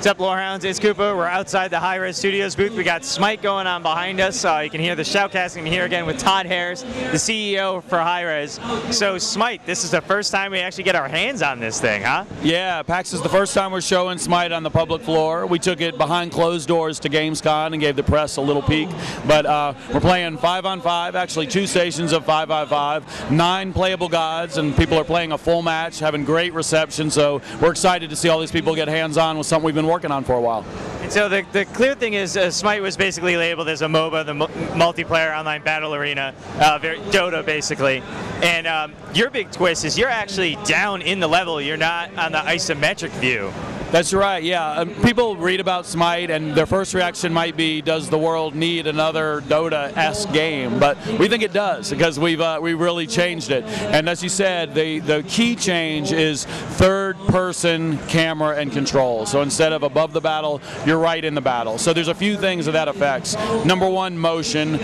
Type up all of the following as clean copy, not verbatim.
What's up, Lorehounds? It's Koopa. We're outside the Hi-Rez Studios booth. We got Smite going on behind us. You can hear the shoutcasting. I'm here again with Todd Harris, the CEO for Hi-Rez. So Smite, this is the first time we actually get our hands on this thing, huh? Yeah, PAX is the first time we're showing Smite on the public floor. We took it behind closed doors to Gamescom and gave the press a little peek. But we're playing 5-on-5, actually 2 stations of 5-on-5, 9 playable gods, and people are playing a full match, having great reception. So we're excited to see all these people get hands-on with something we've been working on for a while. And so the clear thing is Smite was basically labeled as a MOBA, the multiplayer online battle arena, very DotA basically. And your big twist is you're actually down in the level. You're not on the isometric view. That's right, yeah. People read about Smite and their first reaction might be, does the world need another Dota-esque game? But we think it does, because we really changed it. And as you said, the key change is third-person camera and control. So instead of above the battle, you're right in the battle. So there's a few things that affects. Number one, motion.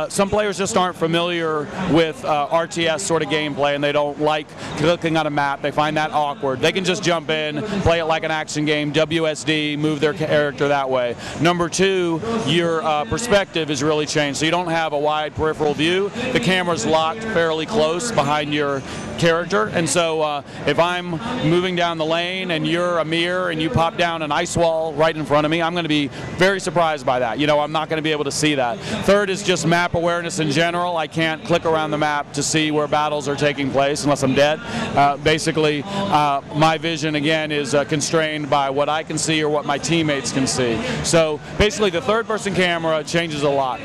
Some players just aren't familiar with RTS sort of gameplay, and they don't like clicking on a map. They find that awkward. They can just jump in, play it like an action game, WSD, move their character that way. Number two, your perspective is really changed. So you don't have a wide peripheral view. The camera's locked fairly close behind your character, and so if I'm moving down the lane and you're a mirror and you pop down an ice wall right in front of me, I'm going to be very surprised by that. You know, I'm not going to be able to see that. Third is just map awareness in general. I can't click around the map to see where battles are taking place unless I'm dead. Basically, my vision again is constrained by what I can see or what my teammates can see. So basically the third-person camera changes a lot.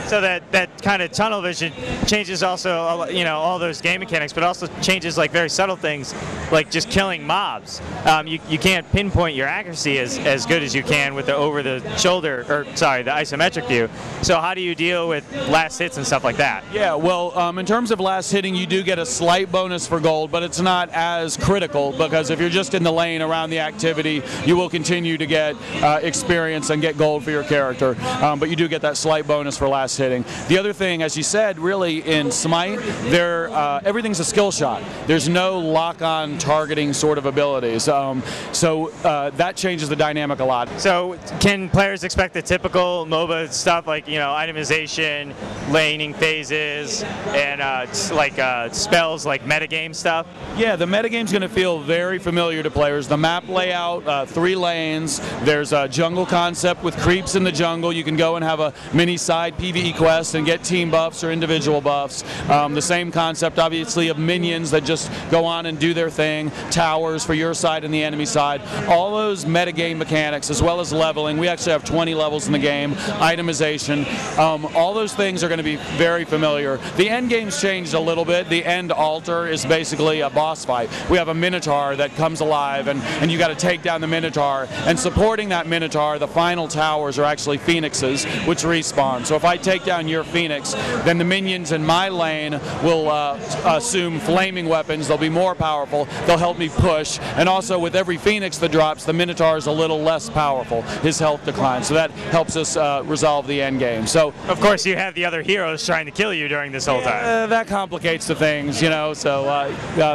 So that kind of tunnel vision changes also, you know, all those game mechanics, but also changes like very subtle things, like just killing mobs. You can't pinpoint your accuracy as good as you can with the over-the-shoulder, or sorry, the isometric view. So how do you deal with last hits and stuff like that? Yeah, well, in terms of last hitting, you do get a slight bonus for gold, but it's not as critical, because if you're just in the lane around the activity, you will continue to get experience and get gold for your character, but you do get that slight bonus for last hitting. The other thing, as you said, really in Smite, everything's a skill shot. There's no lock-on targeting sort of abilities, so that changes the dynamic a lot. So can players expect the typical MOBA stuff, like, you know, itemization, laning phases, and spells, like metagame stuff? Yeah, the metagame's going to feel very familiar to players. The map layout, 3 lanes, there's a jungle concept with creeps in the jungle. You can go and have a mini side PvE quest and get team buffs or individual buffs. The same concept, obviously, of minions that just go on and do their thing, towers for your side and the enemy side. All those metagame mechanics, as well as leveling. We actually have 20 levels in the game, itemization. All those things are going to be very familiar. The end game's changed a little bit. The end altar is basically a boss fight. We have a Minotaur that comes alive, and you got to take down the Minotaur. And supporting that Minotaur, the final towers are actually phoenixes, which respawn. So if I take down your phoenix, then the minions in my lane will assume flaming weapons. They'll be more powerful. They'll help me push. And also with every phoenix that drops, the Minotaur is a little less powerful. His health declines. So that helps us resolve the end game. So of course you have the other heroes trying to kill you during this whole time. That complicates the things, you know. So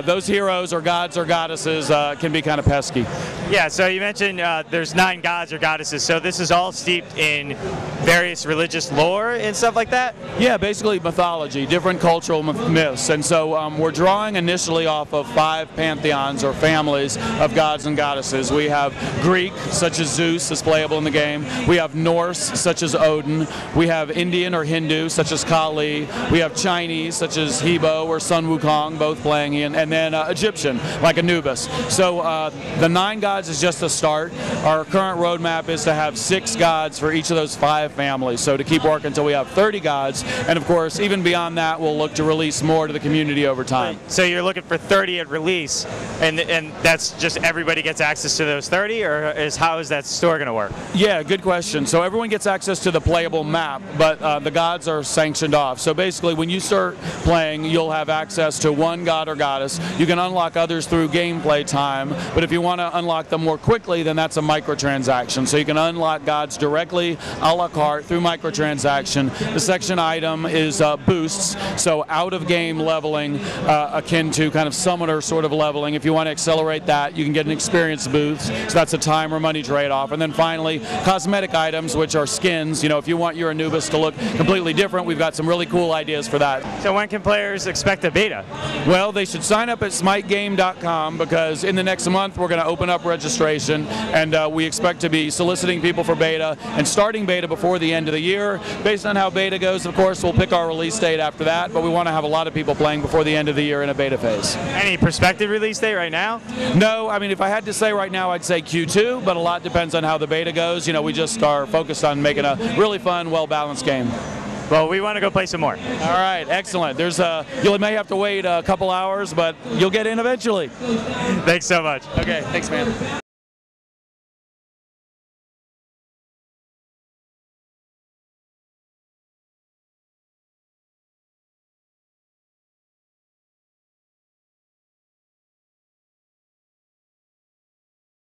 those heroes or gods or goddesses can be kind of pesky. Yeah, so you mentioned there's 9 gods or goddesses, so this is all steeped in various religious lore and stuff like that? Yeah, basically mythology, different cultural myths. And so we're drawing initially off of 5 pantheons or families of gods and goddesses. We have Greek, such as Zeus, is playable in the game. We have Norse, such as Odin. We have Indian or Hindu, such as Kali. We have Chinese, such as Hebo or Sun Wukong, both playing in. And then Egyptian, like Anubis. So the 9 gods is just a start. Our current roadmap is to have 6 gods for each of those 5 families. So to keep working until we have 30 gods. And of course, even beyond that, we'll look to release more to the community over time. So you're looking for 30 at release, and that's just everybody gets access to those 30, or how is that store going to work? Yeah, good question. So everyone gets access to the playable map, but the gods are sanctioned off. So basically, when you start playing, you'll have access to 1 god or goddess. You can unlock others through gameplay time, but if you want to unlock them more quickly, then that's a microtransaction. So you can unlock gods directly a la carte through microtransaction. The section item is boosts, so out-of-game leveling, akin to kind of summoner sort of leveling. If you want to accelerate that, you can get an experience boost, so that's a time or money trade-off. And then finally, cosmetic items, which are skins. You know, if you want your Anubis to look completely different, we've got some really cool ideas for that. So when can players expect a beta? Well, they should sign up at smitegame.com, because in the next month we're going to open up registration, and we expect to be soliciting people for beta and starting beta before the end of the year. Based on how beta goes, of course, we'll pick our release date after that, but we want to have a lot of people playing before the end of the year in a beta phase. Any prospective release date right now? No, I mean, if I had to say right now, I'd say Q2, but a lot depends on how the beta goes. You know, we just are focused on making a really fun, well-balanced game. Well, we want to go play some more. All right, excellent. You may have to wait a couple hours, but you'll get in eventually. Thanks so much. Okay, thanks, man.